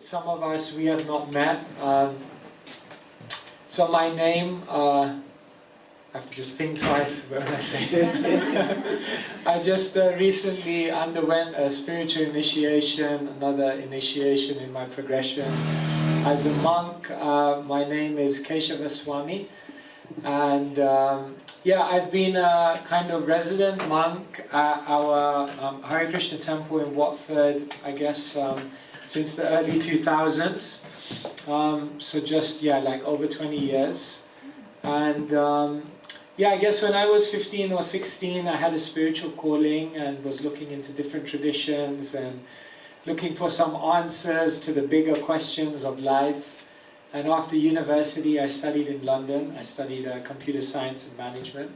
some of us we have not met. So my name, I have to just think twice when I say it. I just recently underwent a spiritual initiation, another initiation in my progression. As a monk, my name is Keshava Swami, and yeah, I've been a kind of resident monk at our Hare Krishna temple in Watford, I guess, since the early 2000s. So just, yeah, like over 20 years. And yeah, I guess when I was 15 or 16, I had a spiritual calling and was looking into different traditions and looking for some answers to the bigger questions of life. And after university, I studied in London. I studied computer science and management.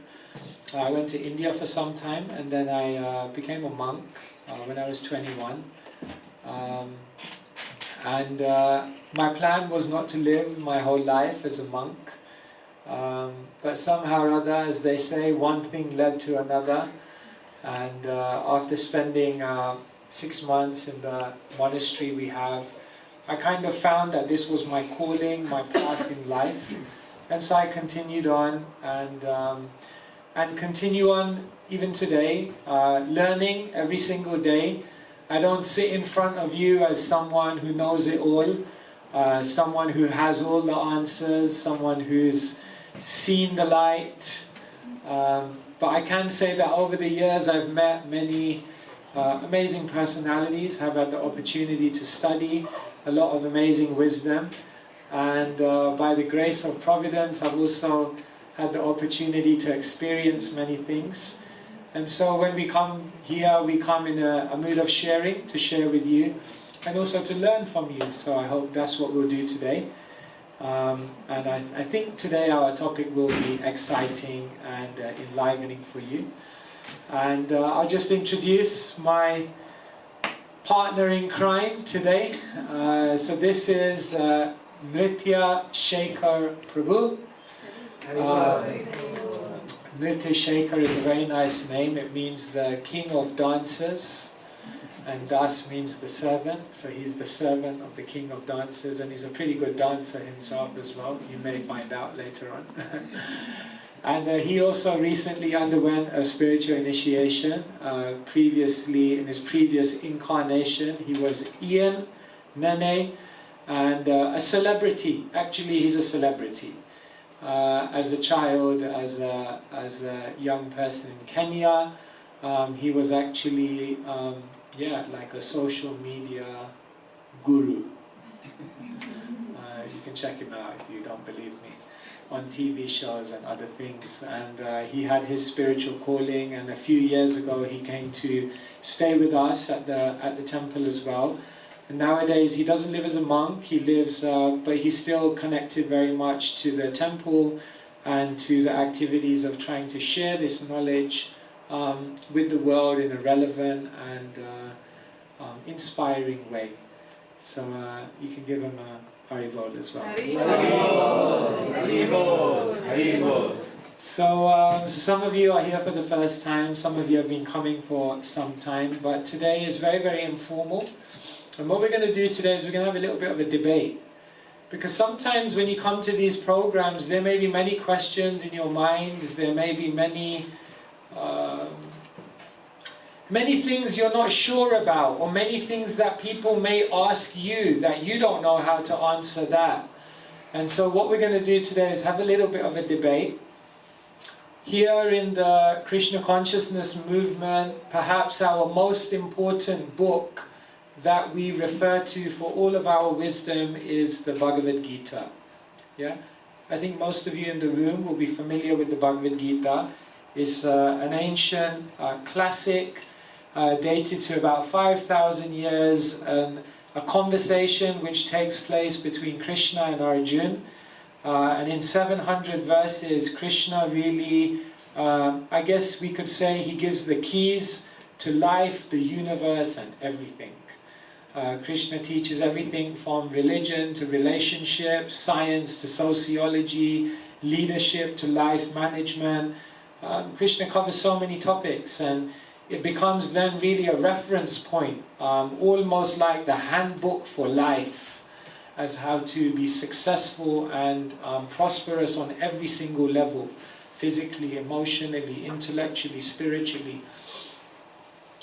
I went to India for some time, and then I became a monk when I was 21. And my plan was not to live my whole life as a monk. But somehow or other, as they say, one thing led to another. And after spending 6 months in the monastery we have, I kind of found that this was my calling, my path in life. And so I continued on and continue on even today, learning every single day. I don't sit in front of you as someone who knows it all, someone who has all the answers, someone who's seen the light. But I can say that over the years I've met many amazing personalities, have had the opportunity to study a lot of amazing wisdom, and by the grace of Providence I've also had the opportunity to experience many things. And so when we come here, we come in a mood of sharing, to share with you, and also to learn from you. So I hope that's what we'll do today. And I think today our topic will be exciting and enlivening for you. And I'll just introduce my partner in crime today. So this is Nritya Shekhar Prabhu. Nritya Shekhar is a very nice name. It means the king of dancers, and Das means the servant. So he's the servant of the king of dancers, and he's a pretty good dancer himself as well. You may find out later on. And he also recently underwent a spiritual initiation. Previously, in his previous incarnation, he was Ian Nene, and a celebrity. Actually, he's a celebrity. As a child, as a young person in Kenya, he was actually, yeah, like a social media guru. You can check him out if you don't believe me, on TV shows and other things. And he had his spiritual calling, and a few years ago he came to stay with us at the temple as well. And nowadays he doesn't live as a monk, he lives, but he's still connected very much to the temple and to the activities of trying to share this knowledge with the world in a relevant and inspiring way. So you can give him a Haribol as well. Haribol. So some of you are here for the first time, some of you have been coming for some time, but today is very, very informal. And what we're going to do today is we're going to have a little bit of a debate. Because sometimes when you come to these programs, there may be many questions in your minds, there may be many things you're not sure about, or many things that people may ask you that you don't know how to answer that. And so what we're going to do today is have a little bit of a debate. Here in the Krishna consciousness movement, perhaps our most important book that we refer to for all of our wisdom is the Bhagavad Gita. Yeah? I think most of you in the room will be familiar with the Bhagavad Gita. It's an ancient classic dated to about 5,000 years, a conversation which takes place between Krishna and Arjuna. And in 700 verses, Krishna really, I guess we could say, he gives the keys to life, the universe, and everything. Krishna teaches everything from religion to relationships, science to sociology, leadership to life management. Krishna covers so many topics, and it becomes then really a reference point, almost like the handbook for life. as how to be successful and prosperous on every single level, physically, emotionally, intellectually, spiritually.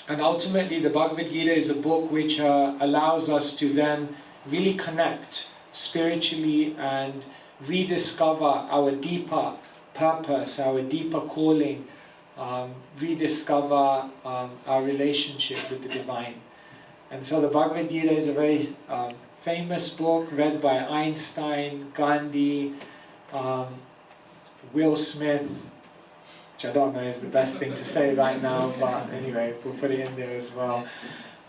And ultimately the Bhagavad Gita is a book which allows us to then really connect spiritually and rediscover our deeper purpose, our deeper calling, rediscover our relationship with the Divine. And so the Bhagavad Gita is a very famous book read by Einstein, Gandhi, Will Smith, which I don't know is the best thing to say right now, but anyway, we'll put it in there as well.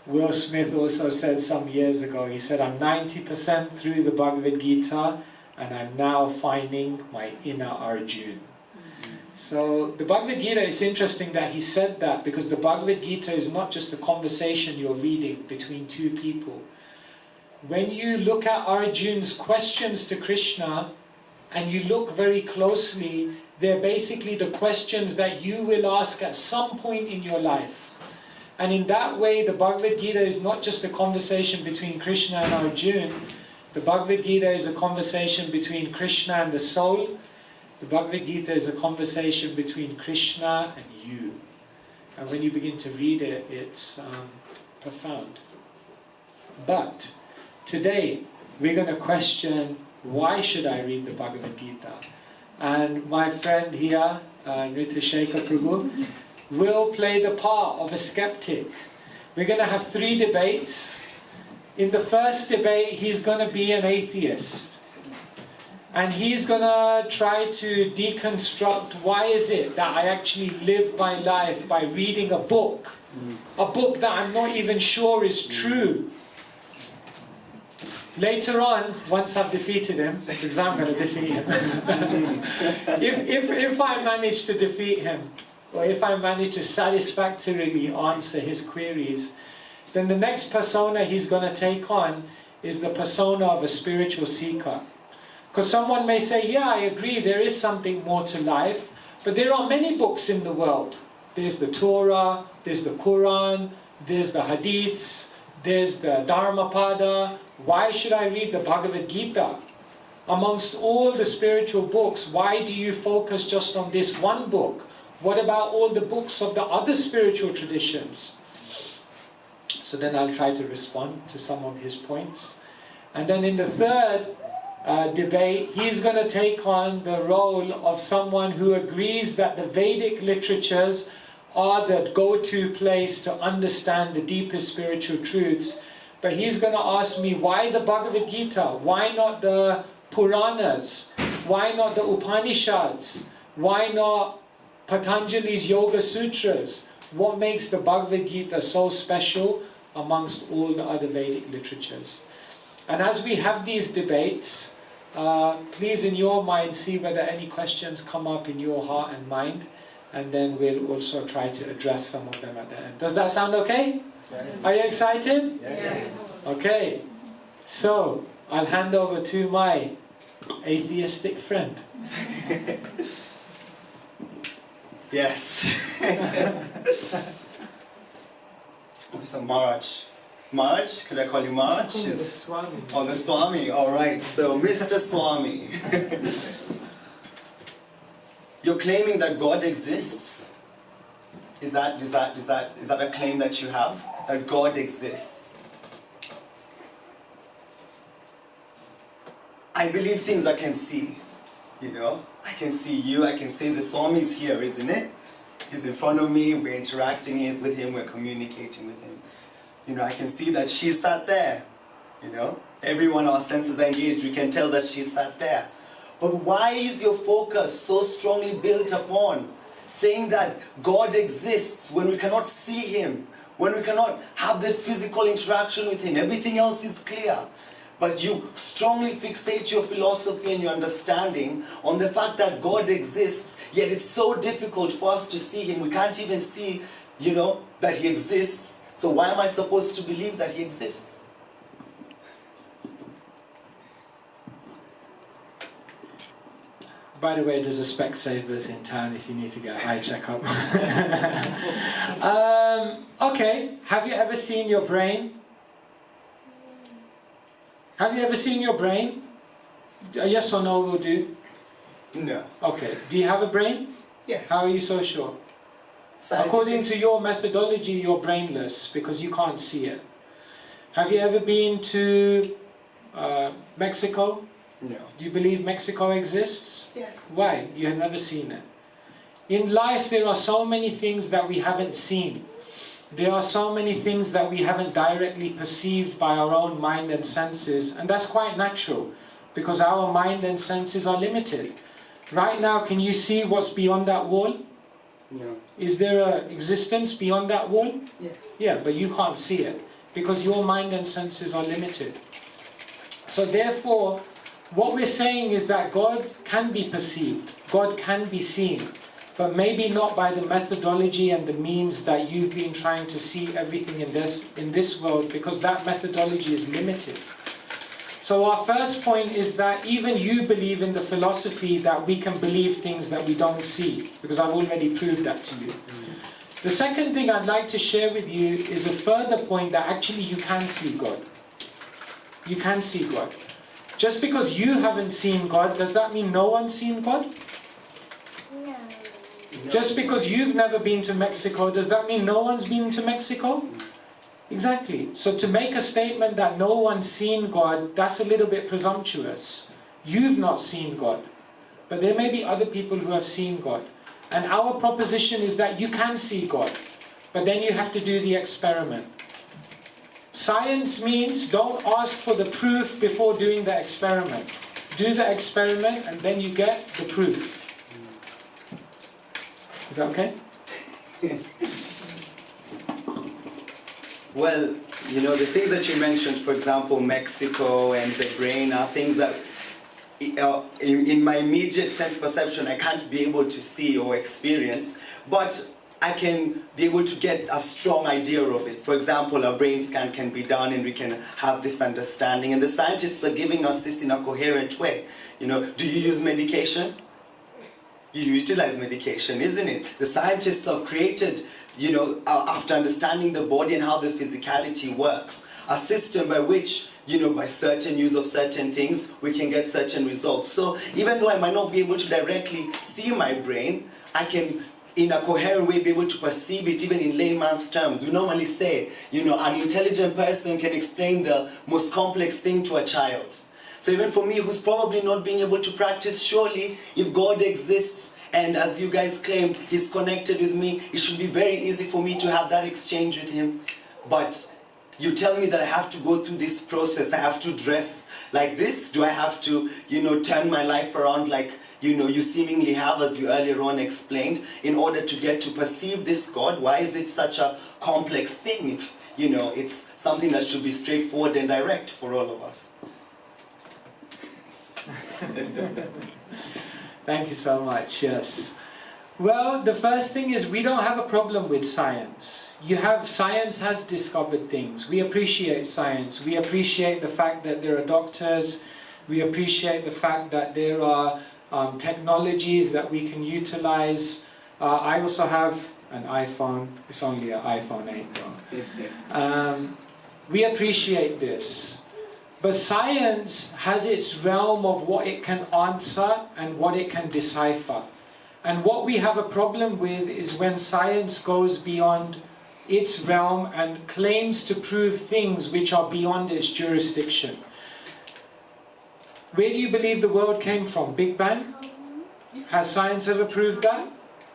Will Smith also said some years ago, he said, I'm 90% through the Bhagavad Gita and I'm now finding my inner Arjuna. So the Bhagavad Gita, it's interesting that he said that, because the Bhagavad Gita is not just a conversation you're reading between two people. When you look at Arjuna's questions to Krishna and you look very closely, they're basically the questions that you will ask at some point in your life. And in that way, the Bhagavad Gita is not just a conversation between Krishna and Arjuna. The Bhagavad Gita is a conversation between Krishna and the soul. The Bhagavad Gita is a conversation between Krishna and you. And when you begin to read it, it's profound. But today, we're going to question, why should I read the Bhagavad Gita? And my friend here, Nritya Prabhu, will play the part of a skeptic. We're going to have 3 debates. In the first debate, he's going to be an atheist. And he's going to try to deconstruct, why is it that I actually live my life by reading a book that I'm not even sure is true. Later on, once I've defeated him, because I'm going to defeat him, if I manage to defeat him, or if I manage to satisfactorily answer his queries, then the next persona he's going to take on is the persona of a spiritual seeker. Because someone may say, yeah, I agree, there is something more to life, but there are many books in the world. There's the Torah, there's the Quran, there's the Hadiths, there's the Dharmapada. Why should I read the Bhagavad Gita? Amongst all the spiritual books, why do you focus just on this one book? What about all the books of the other spiritual traditions? So then I'll try to respond to some of his points. And then in the third debate, he's going to take on the role of someone who agrees that the Vedic literatures are the go-to place to understand the deepest spiritual truths. But he's going to ask me, why the Bhagavad Gita? Why not the Puranas? Why not the Upanishads? Why not Patanjali's Yoga Sutras? What makes the Bhagavad Gita so special amongst all the other Vedic literatures? And as we have these debates, please in your mind see whether any questions come up in your heart and mind, and then we'll also try to address some of them at the end. Does that sound okay? Yes. Are you excited? Yes. Okay, so I'll hand over to my atheistic friend. Yes. So Maharaj. Maharaj? Could I call you Maharaj? The Swami. Oh, the Swami. All right. So, Mr. Swami. You're claiming that God exists. Is that a claim that you have? That God exists? I believe things I can see. You know? I can see you. I can say the Swami is here, isn't it? He's in front of me. We're interacting with him. We're communicating with him. You know, I can see that she sat there. You know? Everyone, our senses are engaged. We can tell that she sat there. But why is your focus so strongly built upon saying that God exists when we cannot see Him, when we cannot have that physical interaction with Him? Everything else is clear. But you strongly fixate your philosophy and your understanding on the fact that God exists, yet it's so difficult for us to see Him. We can't even see, you know, that He exists. So why am I supposed to believe that He exists? By the way, there's a Specsavers in town if you need to get an eye checkup. Okay, have you ever seen your brain? Have you ever seen your brain? A yes or no will do. No. Okay. Do you have a brain? Yes. How are you so sure? According to your methodology, you're brainless because you can't see it. Have you ever been to Mexico? No. Do you believe Mexico exists? Yes. Why? You have never seen it. In life, there are so many things that we haven't seen. There are so many things that we haven't directly perceived by our own mind and senses, and that's quite natural because our mind and senses are limited. Right now, can you see what's beyond that wall? No. Is there an existence beyond that wall? Yes. Yeah, but you can't see it because your mind and senses are limited. So therefore, what we're saying is that God can be perceived, God can be seen, but maybe not by the methodology and the means that you've been trying to see everything in this world, because that methodology is limited. So our first point is that even you believe in the philosophy that we can believe things that we don't see, because I've already proved that to you. The second thing I'd like to share with you is a further point that actually you can see God. You can see God. Just because you haven't seen God, does that mean no one's seen God? No. Just because you've never been to Mexico, does that mean no one's been to Mexico? Exactly. So to make a statement that no one's seen God, that's a little bit presumptuous. You've not seen God. But there may be other people who have seen God. And our proposition is that you can see God. But then you have to do the experiment. Science means don't ask for the proof before doing the experiment. Do the experiment and then you get the proof. Is that okay? Well, you know, the things that you mentioned, for example, Mexico and the brain, are things that in my immediate sense perception I can't be able to see or experience, but I can be able to get a strong idea of it. For example, a brain scan can be done and we can have this understanding, and the scientists are giving us this in a coherent way. You know, do you use medication? You utilize medication, isn't it? The scientists have created, you know, after understanding the body and how the physicality works, a system by which, you know, by certain use of certain things, we can get certain results. So even though I might not be able to directly see my brain, I can, in a coherent way, be able to perceive it even in layman's terms. We normally say, you know, an intelligent person can explain the most complex thing to a child. So even for me, who's probably not being able to practice, surely if God exists and, as you guys claimed, He's connected with me, it should be very easy for me to have that exchange with Him. But you tell me that I have to go through this process, I have to dress like this? Do I have to, you know, turn my life around like, you know, you seemingly have, as you earlier on explained, in order to get to perceive this God? Why is it such a complex thing if, you know, it's something that should be straightforward and direct for all of us? Thank you so much, yes. Well, the first thing is we don't have a problem with science. Science has discovered things. We appreciate science. We appreciate the fact that there are doctors. We appreciate the fact that there are technologies that we can utilize. I also have an iPhone. It's only an iPhone 8 though. We appreciate this. But science has its realm of what it can answer and what it can decipher. And what we have a problem with is when science goes beyond its realm and claims to prove things which are beyond its jurisdiction. Where do you believe the world came from? Big Bang? Has science ever proved that?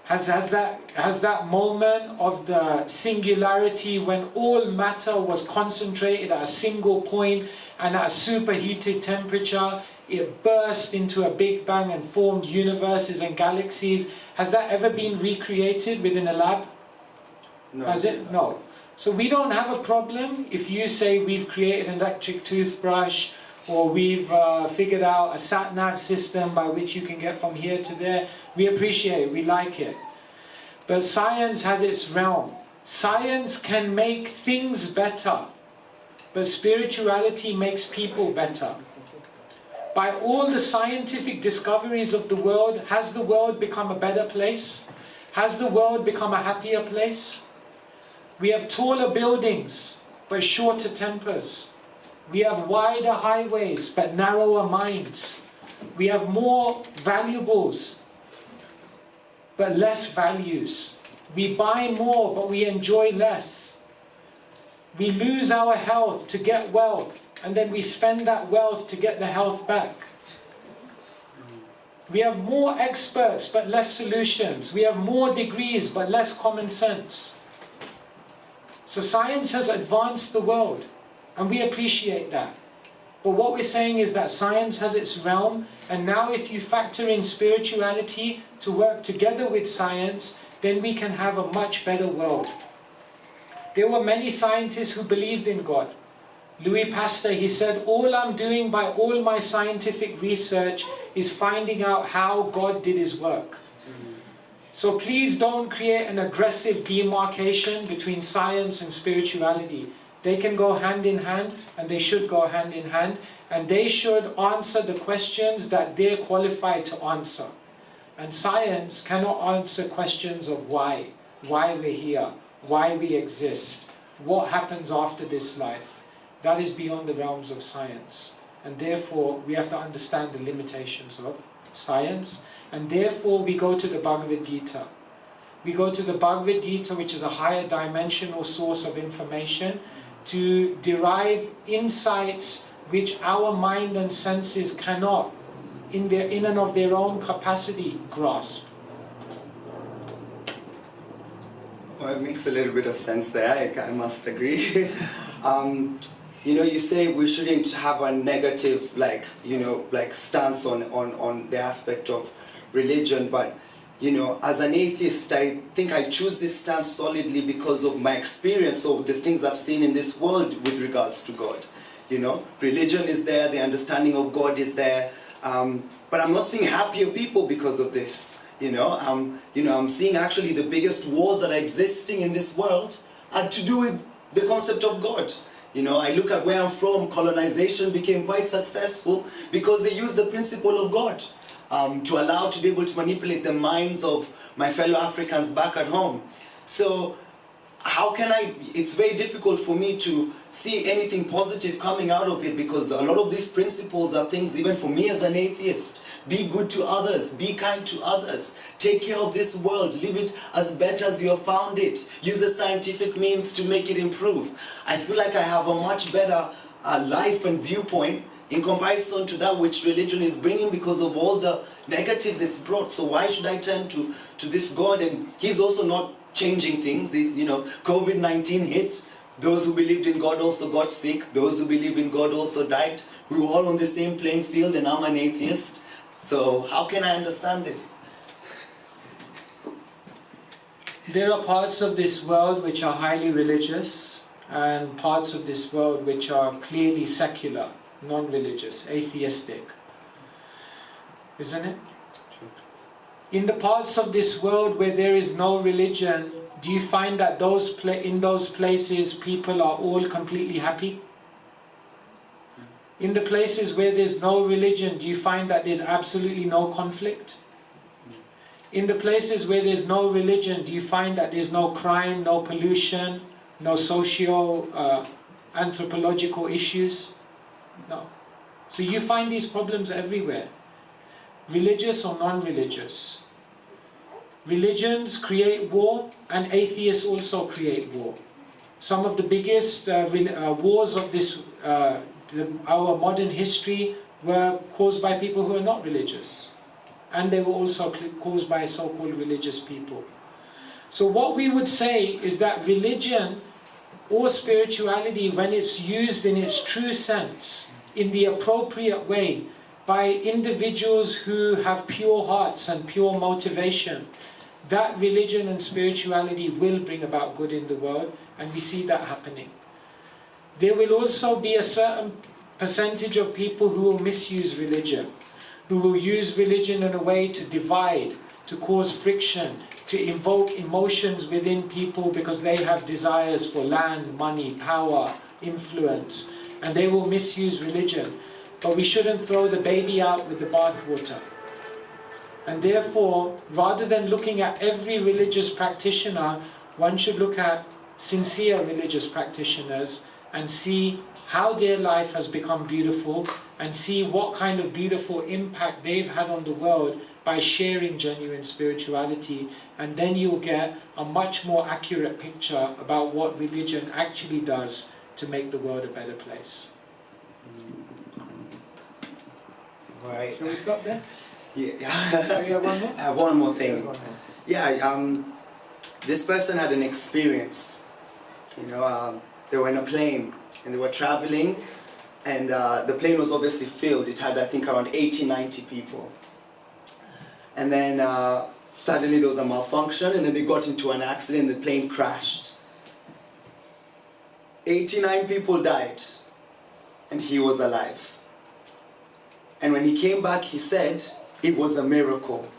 Has that moment of the singularity when all matter was concentrated at a single point and at a superheated temperature, it burst into a Big Bang and formed universes and galaxies. Has that ever been recreated within a lab? No. Has it? No. So we don't have a problem if you say we've created an electric toothbrush or we've figured out a sat-nav system by which you can get from here to there. We appreciate it, we like it. But science has its realm. Science can make things better, but spirituality makes people better. By all the scientific discoveries of the world, has the world become a better place? Has the world become a happier place? We have taller buildings, but shorter tempers. We have wider highways but narrower minds. We have more valuables but less values. We buy more but we enjoy less. We lose our health to get wealth, and then we spend that wealth to get the health back. We have more experts but less solutions. We have more degrees but less common sense. So science has advanced the world, and we appreciate that. But what we're saying is that science has its realm, and now if you factor in spirituality to work together with science, then we can have a much better world. There were many scientists who believed in God. Louis Pasteur, he said, all I'm doing by all my scientific research is finding out how God did his work. So please don't create an aggressive demarcation between science and spirituality. They can go hand in hand, and they should go hand in hand, and they should answer the questions that they're qualified to answer. And science cannot answer questions of why we're here, why we exist, what happens after this life. That is beyond the realms of science. And therefore, we have to understand the limitations of science. And therefore, we go to the Bhagavad Gita. We go to the Bhagavad Gita, which is a higher dimensional source of information, to derive insights which our mind and senses cannot, in and of their own capacity, grasp. Well, it makes a little bit of sense there, I must agree. You say we shouldn't have a negative, stance on the aspect of religion, but, as an atheist, I think I choose this stance solidly because of my experience of the things I've seen in this world with regards to God. Religion is there, the understanding of God is there, but I'm not seeing happier people because of this. I'm seeing actually the biggest wars that are existing in this world are to do with the concept of God. I look at where I'm from, colonization became quite successful because they used the principle of God to allow to be able to manipulate the minds of my fellow Africans back at home. So it's very difficult for me to see anything positive coming out of it, because a lot of these principles are things, even for me as an atheist, be good to others, be kind to others, take care of this world, live it as better as you have found it, use the scientific means to make it improve. I feel like I have a much better life and viewpoint in comparison to that which religion is bringing because of all the negatives it's brought. So why should I turn to this God? And he's also not changing things. COVID-19 hit. Those who believed in God also got sick. Those who believed in God also died. We were all on the same playing field, and I'm an atheist. So how can I understand this? There are parts of this world which are highly religious, and parts of this world which are clearly secular, non-religious, atheistic. Isn't it? In the parts of this world where there is no religion, do you find that in those places people are all completely happy? In the places where there's no religion, do you find that there's absolutely no conflict? In the places where there's no religion, do you find that there's no crime, no pollution, no socio-anthropological issues? No. So you find these problems everywhere, religious or non-religious. Religions create war, and atheists also create war. Some of the biggest wars of our modern history were caused by people who are not religious, and they were also caused by so-called religious people. So what we would say is that religion or spirituality, when it's used in its true sense, in the appropriate way, by individuals who have pure hearts and pure motivation, that religion and spirituality will bring about good in the world, and we see that happening. There will also be a certain percentage of people who will misuse religion, who will use religion in a way to divide, to cause friction, to invoke emotions within people because they have desires for land, money, power, influence, and they will misuse religion. But we shouldn't throw the baby out with the bathwater. And therefore, rather than looking at every religious practitioner, one should look at sincere religious practitioners and see how their life has become beautiful, and see what kind of beautiful impact they've had on the world by sharing genuine spirituality, and then you'll get a much more accurate picture about what religion actually does to make the world a better place. Right. Shall we stop there? Yeah. Do you have one more? I have one more thing. There's one more. Yeah, this person had an experience. You know, they were in a plane and they were traveling, and the plane was obviously filled. It had, I think, around 80, 90 people. And then suddenly there was a malfunction, and then they got into an accident, the plane crashed. 89 people died, and he was alive. And when he came back, he said it was a miracle.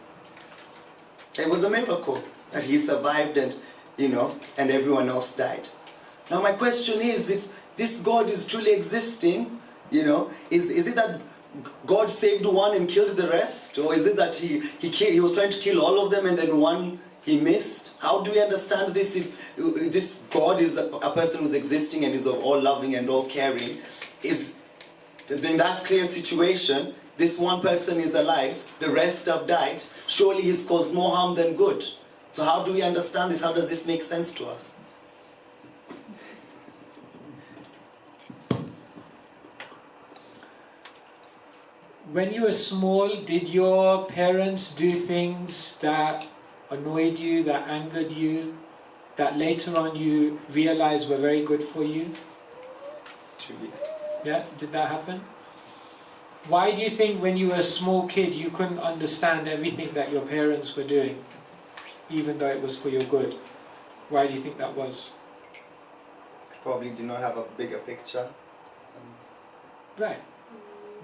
It was a miracle that he survived, and, you know, and everyone else died. Now my question is, if this God is truly existing, you know, is it that God saved one and killed the rest? Or is it that he was trying to kill all of them and then one he missed? How do we understand this if this God is a person who's existing and is all loving and all caring? Is in that clear situation, this one person is alive, the rest have died, surely he's caused more harm than good. So how do we understand this? How does this make sense to us? When you were small, did your parents do things that annoyed you, that angered you, that later on you realized were very good for you? 2 years. Yeah, did that happen? Why do you think when you were a small kid you couldn't understand everything that your parents were doing, even though it was for your good? Why do you think that was? Probably did not have a bigger picture. Right.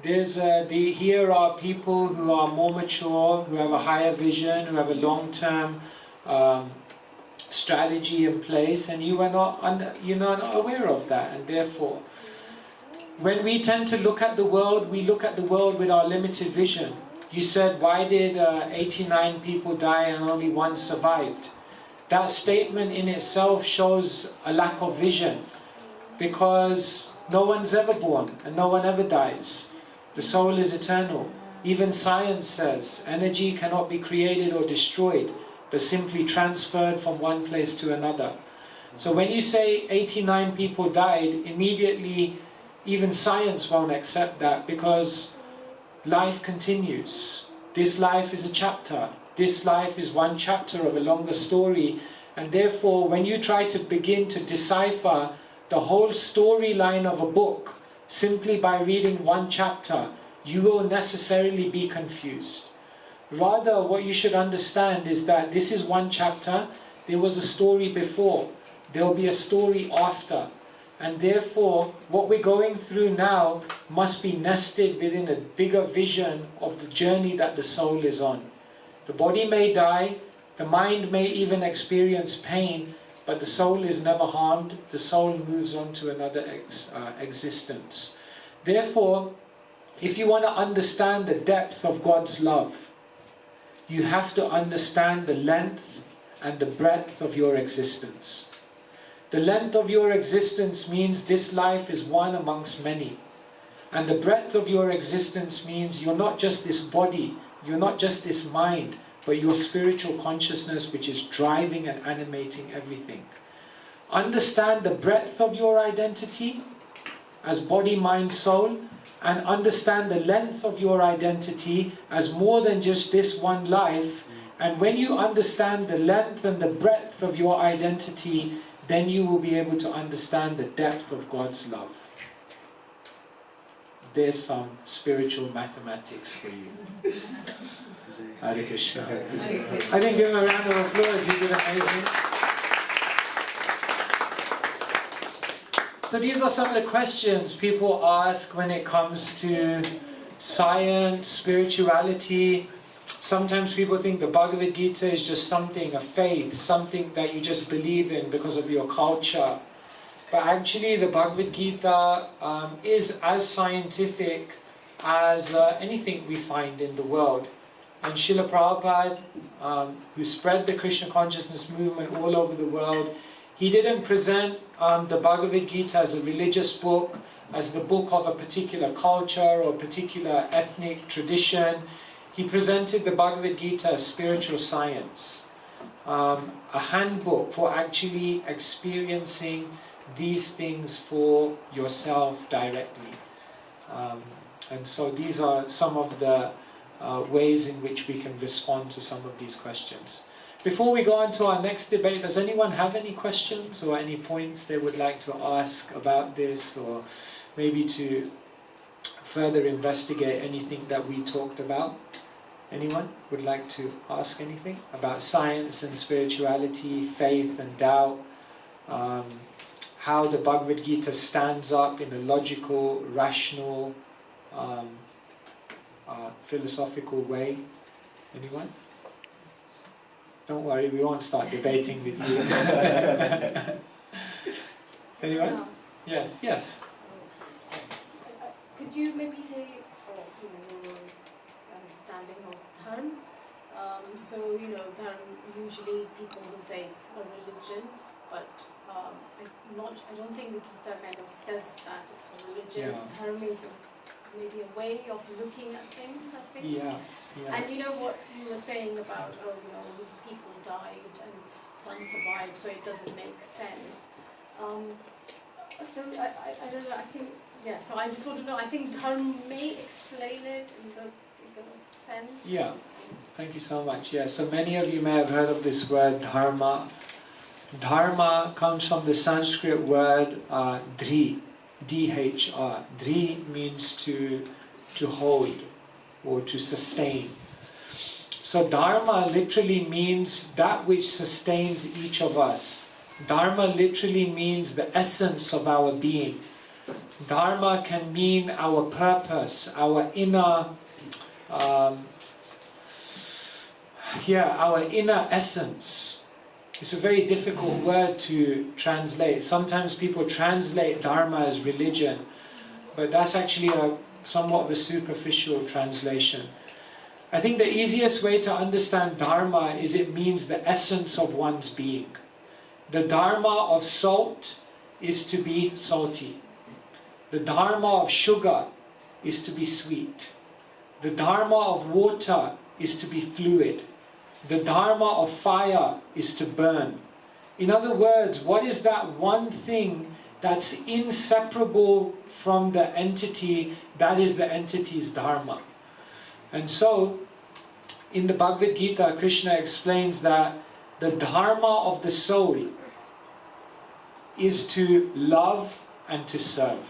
There's here are people who are more mature, who have a higher vision, who have a long-term strategy in place, and you're not aware of that, and therefore, when we tend to look at the world, we look at the world with our limited vision. You said, why did 89 people die and only one survived? That statement in itself shows a lack of vision, because no one's ever born and no one ever dies. The soul is eternal. Even science says energy cannot be created or destroyed, but simply transferred from one place to another. So when you say 89 people died, immediately even science won't accept that, because life continues. This life is a chapter. This life is one chapter of a longer story, and therefore when you try to begin to decipher the whole storyline of a book simply by reading one chapter, you will necessarily be confused. Rather, what you should understand is that this is one chapter, there was a story before, there will be a story after, and therefore what we're going through now must be nested within a bigger vision of the journey that the soul is on. The body may die, the mind may even experience pain, but the soul is never harmed. The soul moves on to another existence. Therefore, if you want to understand the depth of God's love, you have to understand the length and the breadth of your existence. The length of your existence means this life is one amongst many. And the breadth of your existence means you're not just this body, you're not just this mind, but your spiritual consciousness which is driving and animating everything. Understand the breadth of your identity as body, mind, soul, and understand the length of your identity as more than just this one life. And when you understand the length and the breadth of your identity, then you will be able to understand the depth of God's love. There's some spiritual mathematics for you. Hare Krishna. I think give him a round of applause, he did amazing. So these are some of the questions people ask when it comes to science, spirituality. Sometimes people think the Bhagavad Gita is just something, a faith, something that you just believe in because of your culture. But actually the Bhagavad Gita is as scientific as anything we find in the world. And Srila Prabhupada, who spread the Krishna consciousness movement all over the world, He didn't present the Bhagavad Gita as a religious book, as the book of a particular culture or particular ethnic tradition. He presented the Bhagavad Gita as spiritual science, a handbook for actually experiencing these things for yourself directly. And so these are some of the ways in which we can respond to some of these questions. Before we go on to our next debate, does anyone have any questions or any points they would like to ask about this, or maybe to further investigate anything that we talked about? Anyone would like to ask anything about science and spirituality, faith and doubt, how the Bhagavad Gita stands up in a logical, rational, philosophical way? Anyone? Don't worry, we won't start debating with you. Anyone? Yes, yes. Could you maybe say, your understanding of dharma? So, dharma, usually people would say it's a religion, but I don't think the Gita kind of says that it's a religion. Yeah. Dharma is maybe a way of looking at things, I think. Yeah. And what you were saying about, these people died and one survived, so it doesn't make sense. So I don't know, I think, so I just want to know, I think dharma may explain it in the sense. Yeah, thank you so much. Yeah, so many of you may have heard of this word dharma. Dharma comes from the Sanskrit word dri, D-H-R. Dri means to hold or to sustain. So dharma literally means that which sustains each of us. Dharma literally means the essence of our being. Dharma can mean our purpose, our inner, our inner essence. It's a very difficult word to translate. Sometimes people translate dharma as religion, but that's actually somewhat of a superficial translation. I think the easiest way to understand dharma is it means the essence of one's being. The dharma of salt is to be salty. The dharma of sugar is to be sweet. The dharma of water is to be fluid. The dharma of fire is to burn. In other words, what is that one thing that's inseparable from the entity? That is the entity's dharma. And so, in the Bhagavad Gita, Krishna explains that the dharma of the soul is to love and to serve.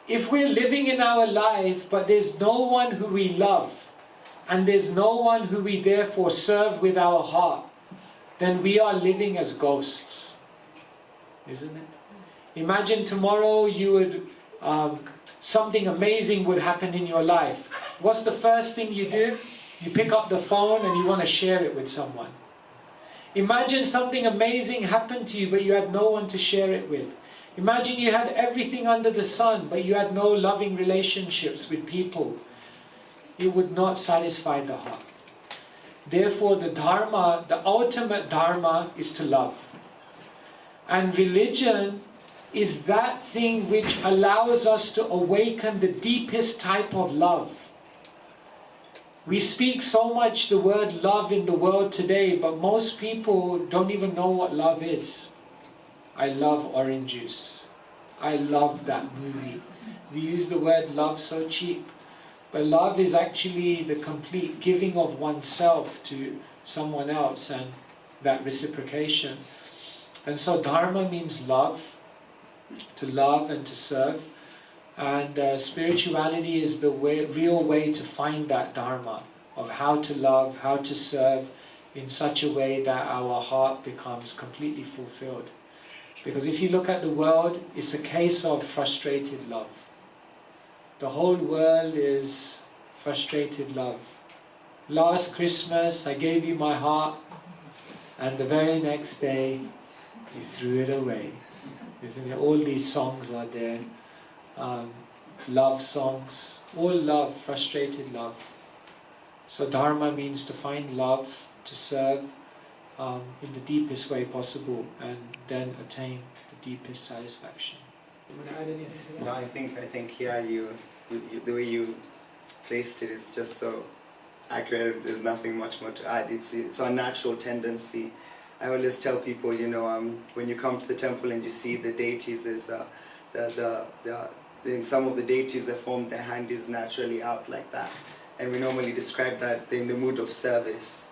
If we're living in our life, but there's no one who we love, and there's no one who we therefore serve with our heart, then we are living as ghosts. Isn't it? Imagine tomorrow something amazing would happen in your life. What's the first thing you do? You pick up the phone and you want to share it with someone. Imagine something amazing happened to you, but you had no one to share it with. Imagine you had everything under the sun, but you had no loving relationships with people. It would not satisfy the heart. Therefore, the dharma, the ultimate dharma, is to love. And religion is that thing which allows us to awaken the deepest type of love. We speak so much the word love in the world today, but most people don't even know what love is. I love orange juice. I love that movie. We use the word love so cheap. But love is actually the complete giving of oneself to someone else and that reciprocation. And so dharma means love, to love and to serve. And spirituality is the real way to find that dharma of how to love, how to serve in such a way that our heart becomes completely fulfilled. Because if you look at the world, it's a case of frustrated love. The whole world is frustrated love. Last Christmas I gave you my heart, and the very next day you threw it away. Isn't it? All these songs are there. Love songs, all love, frustrated love. So dharma means to find love, to serve, in the deepest way possible, and then attain the deepest satisfaction. You want to add anything to that? No, I think yeah, the way you placed it is just so accurate. There's nothing much more to add. It's our natural tendency. I always tell people, when you come to the temple and you see the deities, is in some of the deities, they form their hand is naturally out like that, and we normally describe that they're in the mood of service.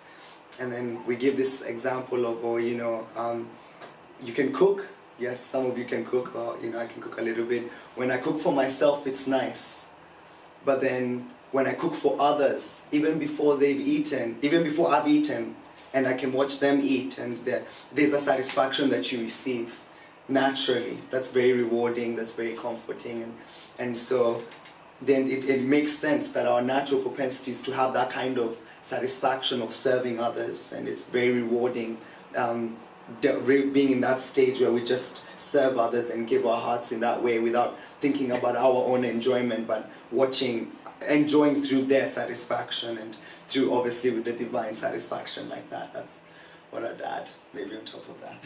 And then we give this example of, you can cook. Yes, some of you can cook, or I can cook a little bit. When I cook for myself, it's nice. But then when I cook for others, even before they've eaten, even before I've eaten, and I can watch them eat, and there's a satisfaction that you receive naturally. That's very rewarding, that's very comforting. And so then it makes sense that our natural propensity is to have that kind of satisfaction of serving others, and it's very rewarding. Being in that stage where we just serve others and give our hearts in that way without thinking about our own enjoyment, but enjoying through their satisfaction, and through obviously with the divine satisfaction like that. That's what I'd add, maybe on top of that.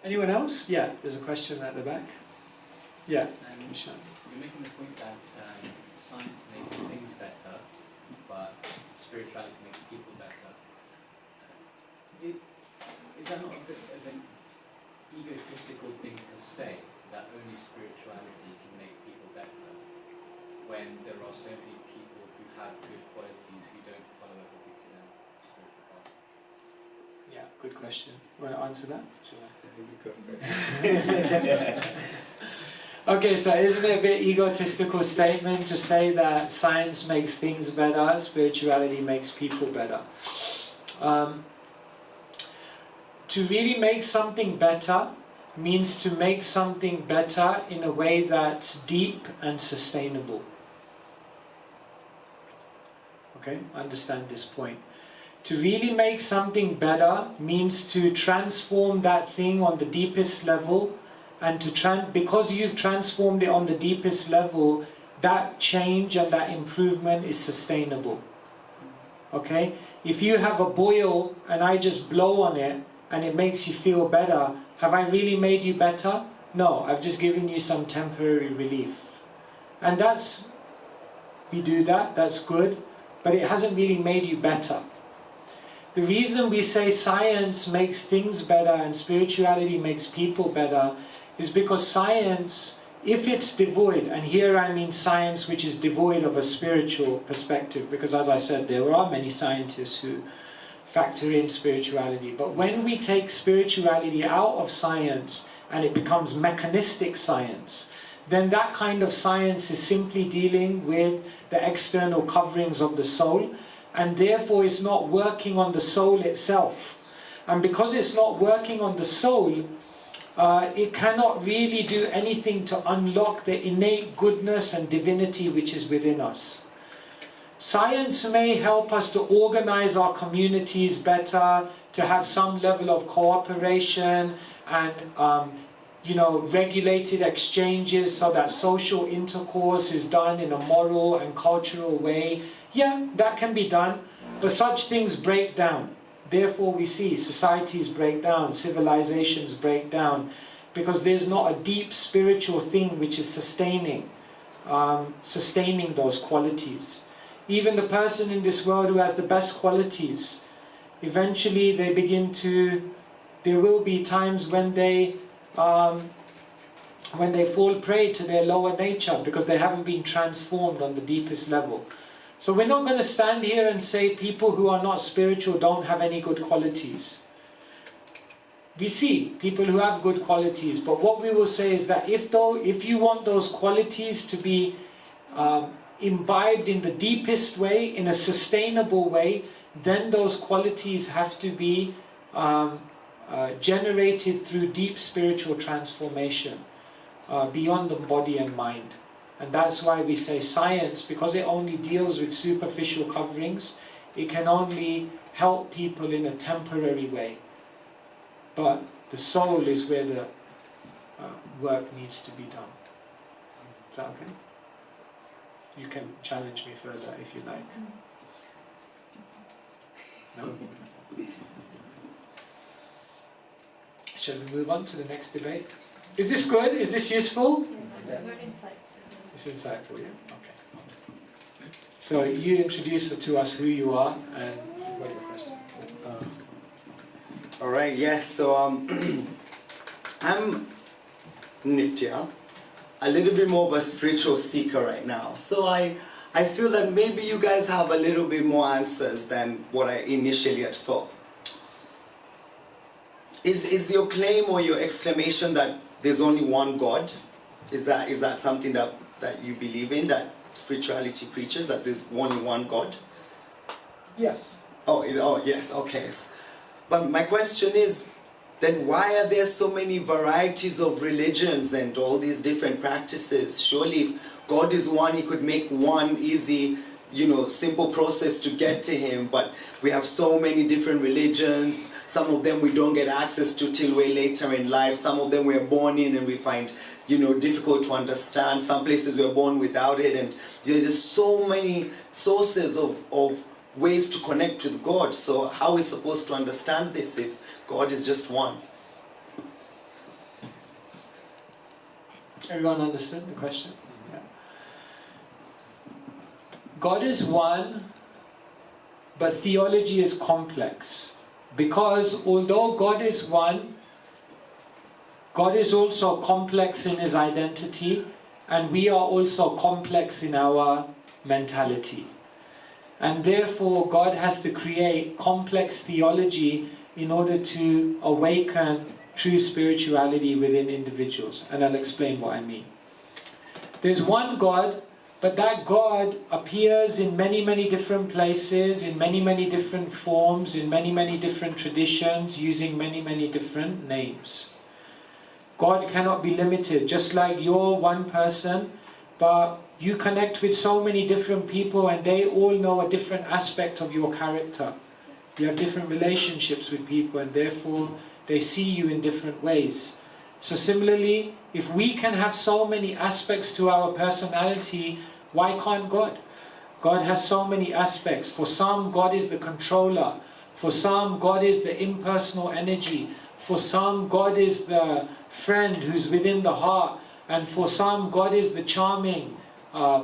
Anyone else? Yeah, there's a question at the back. Yeah. You're making the point that science makes things better, but spirituality makes people better. Is that not a bit of an egotistical thing to say, that only spirituality can make people better, when there are so many people who have good qualities who don't follow a particular spiritual path? Yeah, good question. You want to answer that? Okay, so isn't it a bit egotistical statement to say that science makes things better, spirituality makes people better? To really make something better means to make something better in a way that's deep and sustainable. Okay, understand this point. To really make something better means to transform that thing on the deepest level, and because you've transformed it on the deepest level, that change and that improvement is sustainable. Okay? If you have a boil and I just blow on it and it makes you feel better, have I really made you better? No, I've just given you some temporary relief. And we do that, that's good, but it hasn't really made you better. The reason we say science makes things better and spirituality makes people better is because science, if it's devoid, and here I mean science which is devoid of a spiritual perspective, because as I said, there are many scientists who factor in spirituality, but when we take spirituality out of science and it becomes mechanistic science, then that kind of science is simply dealing with the external coverings of the soul, and therefore is not working on the soul itself. And because it's not working on the soul, it cannot really do anything to unlock the innate goodness and divinity which is within us. Science may help us to organize our communities better, to have some level of cooperation and regulated exchanges so that social intercourse is done in a moral and cultural way. Yeah, that can be done, but such things break down. Therefore we see societies break down, civilizations break down, because there's not a deep spiritual thing which is sustaining those qualities. Even the person in this world who has the best qualities, eventually there will be times when they fall prey to their lower nature because they haven't been transformed on the deepest level. So we're not going to stand here and say people who are not spiritual don't have any good qualities. We see people who have good qualities, but what we will say is that if you want those qualities to be imbibed in the deepest way, in a sustainable way, then those qualities have to be generated through deep spiritual transformation beyond the body and mind. And that's why we say science, because it only deals with superficial coverings, it can only help people in a temporary way. But the soul is where the work needs to be done. Is that okay? You can challenge me further if you like. No? Shall we move on to the next debate? Is this good? Is this useful? Yes. Very insightful. It's insightful, yeah? Okay. So you introduce to us who you are and what your question. All right, yes, so I'm Nitya, a little bit more of a spiritual seeker right now. So I feel that maybe you guys have a little bit more answers than what I initially had thought. Is your claim or your exclamation that there's only one God? Is that something that you believe in, that spirituality preaches, that there's only one God? Yes. Oh yes, okay. But my question is, then why are there so many varieties of religions and all these different practices? Surely if God is one, He could make one easy, simple process to get to Him. But we have so many different religions. Some of them we don't get access to till way later in life. Some of them we are born in and we find, difficult to understand. Some places we are born without it. And there's so many sources of ways to connect with God. So how are we supposed to understand this if God is just one? Everyone understood the question? Yeah. God is one, but theology is complex. Because although God is one, God is also complex in His identity, and we are also complex in our mentality. And therefore God has to create complex theology in order to awaken true spirituality within individuals. And I'll explain what I mean. There's one God, but that God appears in many, many different places, in many, many different forms, in many, many different traditions, using many, many different names. God cannot be limited, just like you're one person, but you connect with so many different people and they all know a different aspect of your character. You have different relationships with people and therefore they see you in different ways. So similarly, if we can have so many aspects to our personality, why can't God? God has so many aspects. For some, God is the controller. For some, God is the impersonal energy. For some, God is the friend who's within the heart. And for some, God is the charming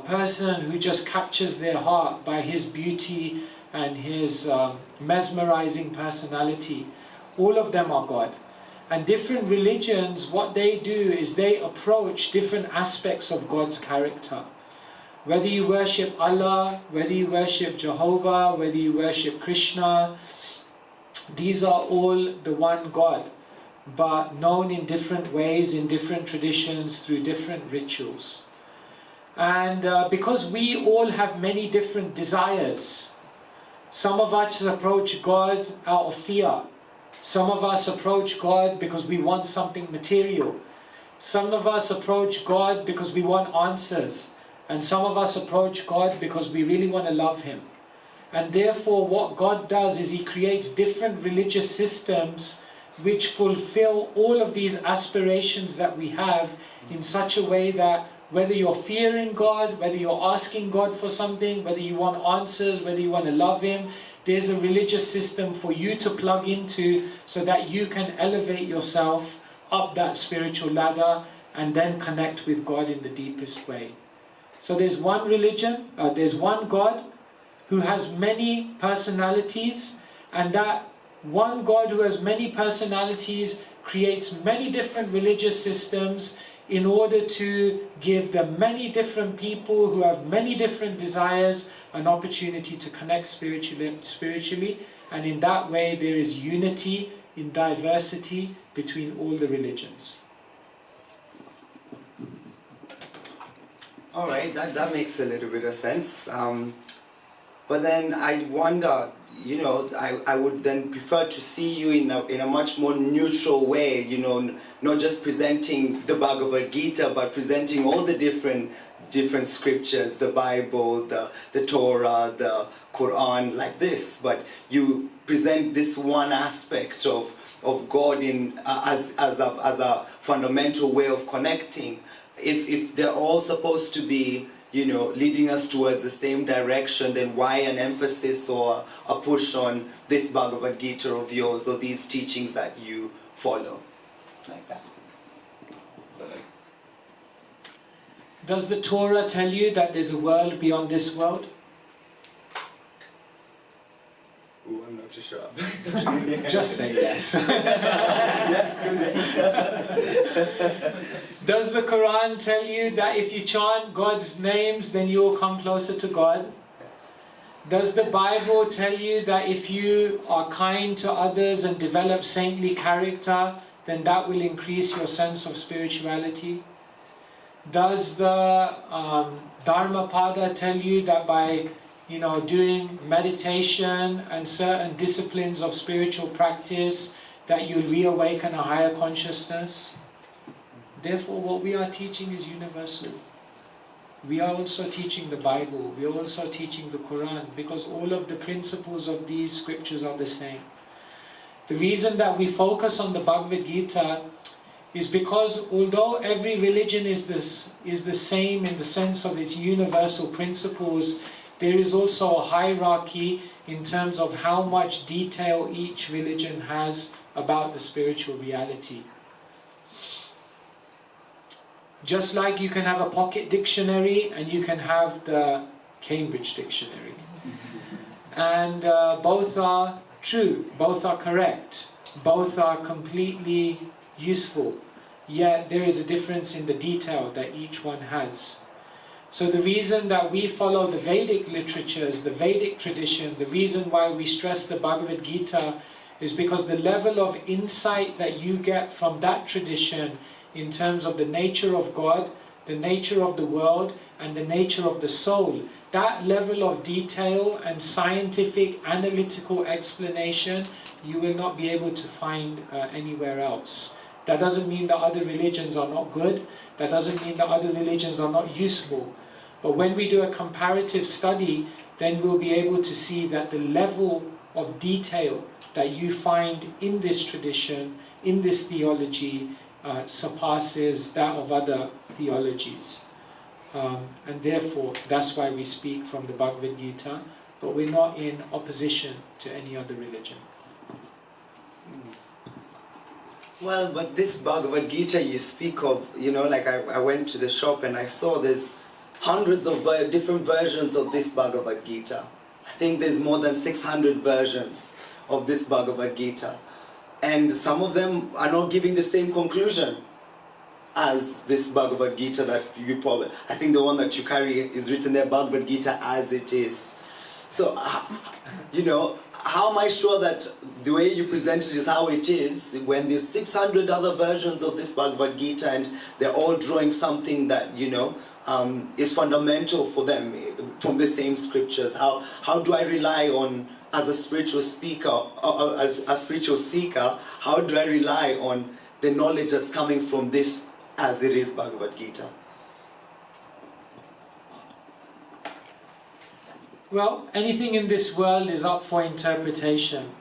person who just captures their heart by His beauty and His mesmerizing personality. All of them are God. And different religions, what they do is they approach different aspects of God's character. Whether you worship Allah, whether you worship Jehovah, whether you worship Krishna, these are all the one God, but known in different ways, in different traditions, through different rituals. And because we all have many different desires, some of us approach God out of fear. Some of us approach God because we want something material. Some of us approach God because we want answers. And some of us approach God because we really want to love Him. And therefore what God does is He creates different religious systems which fulfill all of these aspirations that we have in such a way that whether you're fearing God, whether you're asking God for something, whether you want answers, whether you want to love Him, there's a religious system for you to plug into so that you can elevate yourself up that spiritual ladder and then connect with God in the deepest way. So there's one religion, there's one God who has many personalities, and that one God who has many personalities creates many different religious systems in order to give the many different people who have many different desires an opportunity to connect spiritually, and in that way there is unity in diversity between all the religions. All right, that makes a little bit of sense. But then I wonder, I would then prefer to see you in a much more neutral way, not just presenting the Bhagavad Gita, but presenting all the different scriptures, the Bible, the Torah, the Quran, like this. But you present this one aspect of God as a fundamental way of connecting. If they're all supposed to be, leading us towards the same direction, then why an emphasis or a push on this Bhagavad Gita of yours or these teachings that you follow? Like that. Does the Torah tell you that there's a world beyond this world? Ooh, I'm not too sure. Just say yes. Yes, Does the Quran tell you that if you chant God's names, then you will come closer to God? Yes. Does the Bible tell you that if you are kind to others and develop saintly character, then that will increase your sense of spirituality? Does the Dharmapada tell you that by doing meditation and certain disciplines of spiritual practice that you'll reawaken a higher consciousness? Therefore, what we are teaching is universal. We are also teaching the Bible, we are also teaching the Quran, because all of the principles of these scriptures are the same. The reason that we focus on the Bhagavad Gita is because although every religion is the same in the sense of its universal principles, there is also a hierarchy in terms of how much detail each religion has about the spiritual reality. Just like you can have a pocket dictionary and you can have the Cambridge Dictionary. And both are true, both are correct, both are completely useful. Yet there is a difference in the detail that each one has. So the reason that we follow the Vedic literatures, the Vedic tradition, the reason why we stress the Bhagavad Gita is because the level of insight that you get from that tradition in terms of the nature of God, the nature of the world, and the nature of the soul, that level of detail and scientific, analytical explanation, you will not be able to find anywhere else. That doesn't mean that other religions are not good, that doesn't mean that other religions are not useful. But when we do a comparative study, then we'll be able to see that the level of detail that you find in this tradition, in this theology, surpasses that of other theologies. And therefore, that's why we speak from the Bhagavad Gita, but we're not in opposition to any other religion. Well, but this Bhagavad Gita you speak of, like I went to the shop and I saw there's hundreds of different versions of this Bhagavad Gita. I think there's more than 600 versions of this Bhagavad Gita. And some of them are not giving the same conclusion as this Bhagavad Gita that you probably... I think the one that you carry is written there, Bhagavad Gita as it is. So, how am I sure that the way you present it is how it is when there's 600 other versions of this Bhagavad Gita and they're all drawing something that, is fundamental for them from the same scriptures? How do I rely on, as a spiritual speaker, or as a spiritual seeker, how do I rely on the knowledge that's coming from this as it is Bhagavad Gita? Well, anything in this world is up for interpretation.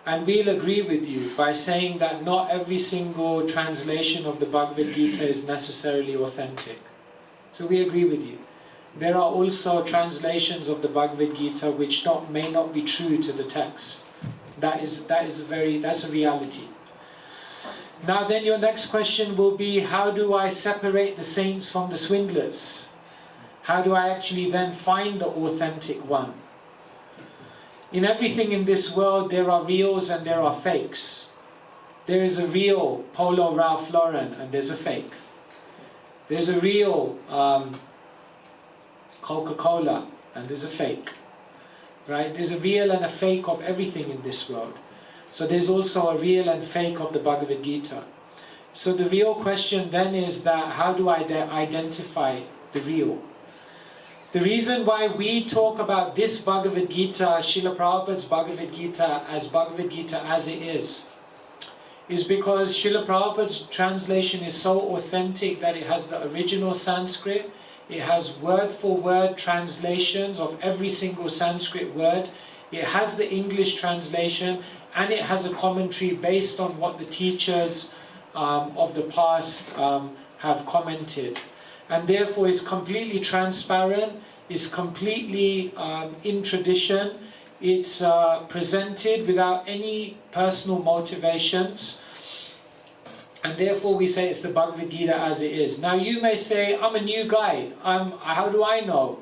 And we'll agree with you by saying that not every single translation of the Bhagavad Gita is necessarily authentic. So we agree with you. There are also translations of the Bhagavad Gita which may not be true to the text. That's a reality. Now then your next question will be, how do I separate the saints from the swindlers? How do I actually then find the authentic one? In everything in this world there are reals and there are fakes. There is a real Polo Ralph Lauren and there's a fake. There's a real Coca-Cola and there's a fake. Right? There's a real and a fake of everything in this world. So there's also a real and fake of the Bhagavad Gita. So the real question then is that how do I identify the real? The reason why we talk about this Bhagavad Gita, Srila Prabhupada's Bhagavad Gita as it is because Srila Prabhupada's translation is so authentic that it has the original Sanskrit, it has word for word translations of every single Sanskrit word, it has the English translation, and it has a commentary based on what the teachers of the past have commented. and therefore is completely transparent, is completely in tradition. It's presented without any personal motivations, and therefore we say it's the Bhagavad Gita as it is. Now you may say, I'm a new guy, how do I know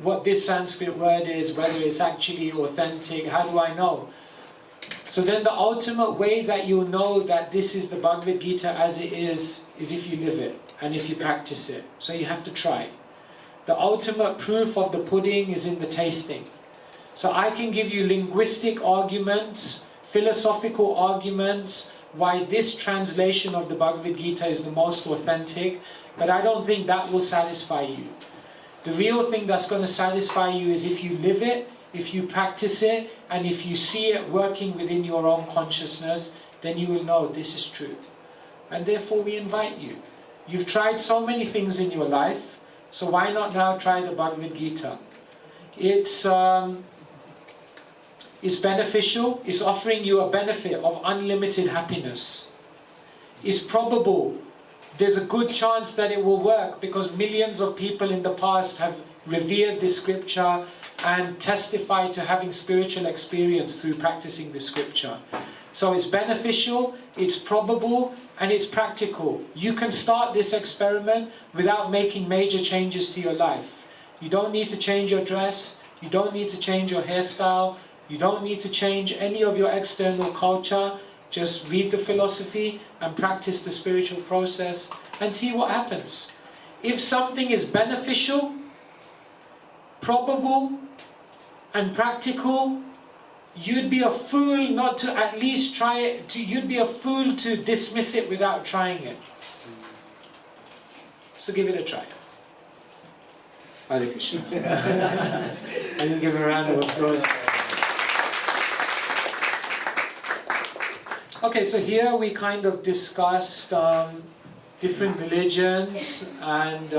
what this Sanskrit word is, whether it's actually authentic, how do I know? So then the ultimate way that you'll know that this is the Bhagavad Gita as it is if you live it and if you practice it. So you have to try. The ultimate proof of the pudding is in the tasting. So I can give you linguistic arguments, philosophical arguments, why this translation of the Bhagavad Gita is the most authentic, but I don't think that will satisfy you. The real thing that's going to satisfy you is if you live it, if you practice it, and if you see it working within your own consciousness, then you will know this is true. And therefore we invite you. You've tried so many things in your life, so why not now try the Bhagavad Gita? It's beneficial, it's offering you a benefit of unlimited happiness. It's probable, there's a good chance that it will work because millions of people in the past have revered this scripture and testified to having spiritual experience through practicing this scripture. So it's beneficial, it's probable, and it's practical. You can start this experiment without making major changes to your life. You don't need to change your dress, you don't need to change your hairstyle, you don't need to change any of your external culture. Just read the philosophy and practice the spiritual process and see what happens. If something is beneficial, probable, and practical, you'd be a fool not to at least try it. You'd be a fool to dismiss it without trying it. So give it a try. Hare Krishna. I can give a round of applause. Okay, so here we kind of discussed different religions and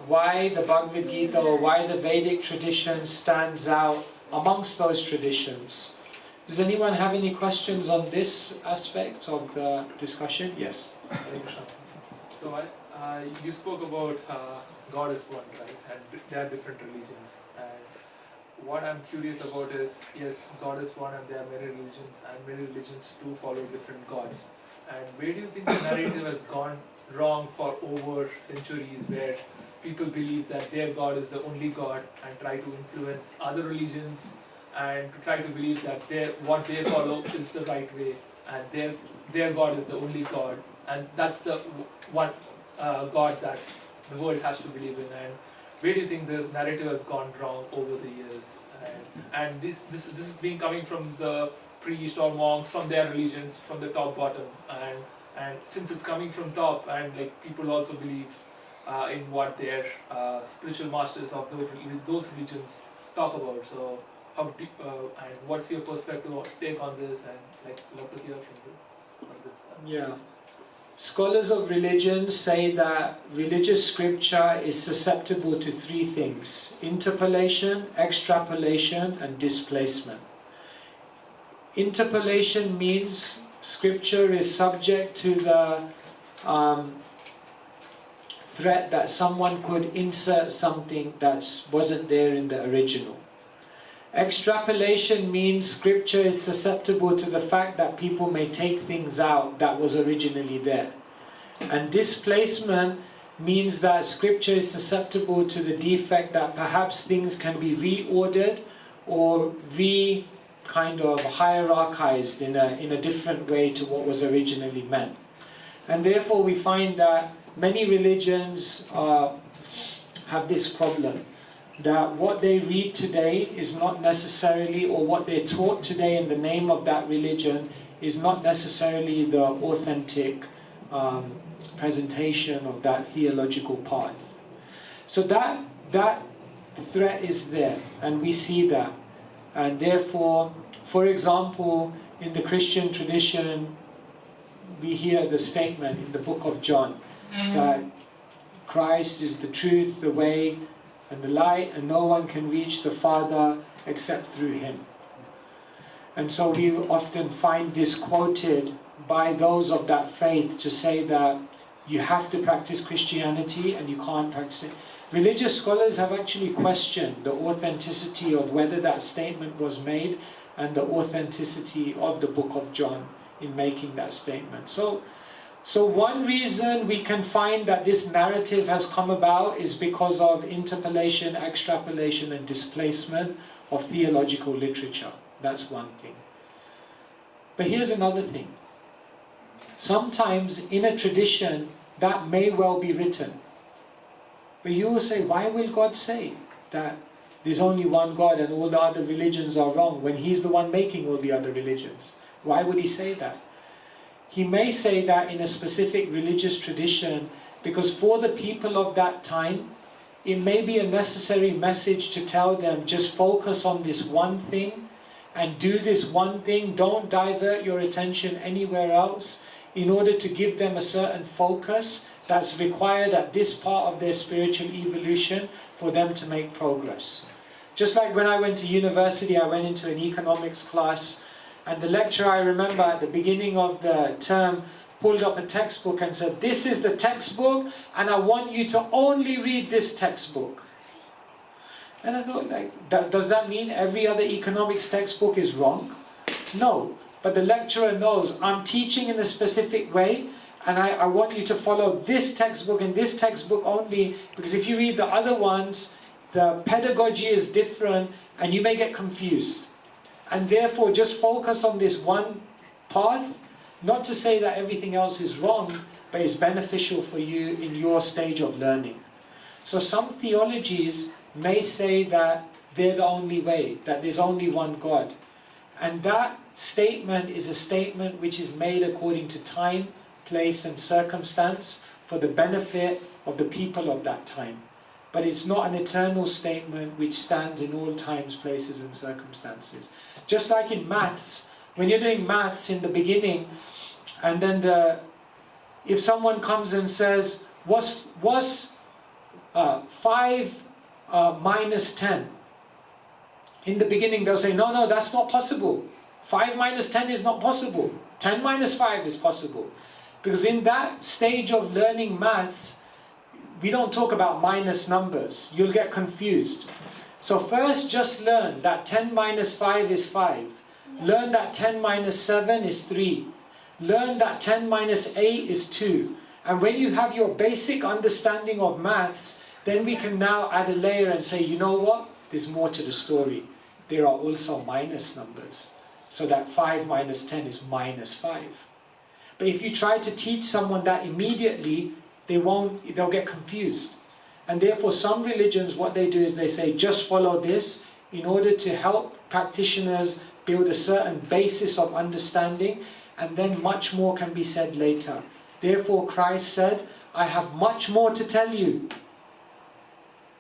why the Bhagavad Gita or why the Vedic tradition stands out amongst those traditions. Does anyone have any questions on this aspect of the discussion? Yes. So you spoke about God is one, right? And there are different religions. And what I'm curious about is, yes, God is one and there are many religions, and many religions do follow different gods. And where do you think the narrative has gone wrong for over centuries, where people believe that their God is the only God and try to influence other religions and to try to believe that what they follow is the right way and their God is the only God, and that's the one God that the world has to believe in? And where do you think the narrative has gone wrong over the years? And this is being coming from the priests or monks, from their religions, from the top bottom, and since it's coming from top, and like people also believe in what their spiritual masters of those religions talk about. So how do, and what's your perspective or take on this, and like love to hear from you on this. Yeah. Scholars of religion say that religious scripture is susceptible to three things: interpolation, extrapolation, and displacement. Interpolation means scripture is subject to the threat that someone could insert something that wasn't there in the original. Extrapolation means scripture is susceptible to the fact that people may take things out that was originally there. And displacement means that scripture is susceptible to the defect that perhaps things can be reordered or kind of hierarchized in a different way to what was originally meant. And therefore we find that many religions have this problem, that what they read today is not necessarily, or what they're taught today in the name of that religion is not necessarily the authentic presentation of that theological path. So that threat is there, and we see that. And therefore, for example, in the Christian tradition, we hear the statement in the book of John that Christ is the truth, the way, and the light, and no one can reach the Father except through Him. And so we often find this quoted by those of that faith to say that you have to practice Christianity and you can't practice it. Religious scholars have actually questioned the authenticity of whether that statement was made and the authenticity of the book of John in making that statement. So one reason we can find that this narrative has come about is because of interpolation, extrapolation and displacement of theological literature. That's one thing. But here's another thing. Sometimes in a tradition that may well be written. But you will say, why will God say that there's only one God and all the other religions are wrong when He's the one making all the other religions? Why would He say that? He may say that in a specific religious tradition because for the people of that time, it may be a necessary message to tell them, just focus on this one thing and do this one thing, don't divert your attention anywhere else, in order to give them a certain focus that's required at this part of their spiritual evolution for them to make progress. Just like when I went to university, I went into an economics class, and the lecturer, I remember at the beginning of the term, pulled up a textbook and said, this is the textbook and I want you to only read this textbook. And I thought, does that mean every other economics textbook is wrong? No. But the lecturer knows I'm teaching in a specific way and I want you to follow this textbook and this textbook only, because if you read the other ones, the pedagogy is different and you may get confused. And therefore just focus on this one path, not to say that everything else is wrong, but it's beneficial for you in your stage of learning. So some theologies may say that they're the only way, that there's only one God. And that statement is a statement which is made according to time, place and circumstance for the benefit of the people of that time. But it's not an eternal statement which stands in all times, places and circumstances. Just like in maths, when you're doing maths in the beginning, and then if someone comes and says, what's 5 minus 10? In the beginning they'll say, no, that's not possible. 5 minus 10 is not possible. 10 minus 5 is possible. Because in that stage of learning maths, we don't talk about minus numbers. You'll get confused. So first just learn that 10 minus 5 is 5. Learn that 10 minus 7 is 3. Learn that 10 minus 8 is 2. And when you have your basic understanding of maths, then we can now add a layer and say, you know what? There's more to the story. There are also minus numbers. So that 5 minus 10 is minus 5. But if you try to teach someone that immediately, they'll get confused. And therefore some religions, what they do is they say, just follow this in order to help practitioners build a certain basis of understanding, and then much more can be said later. Therefore Christ said, I have much more to tell you,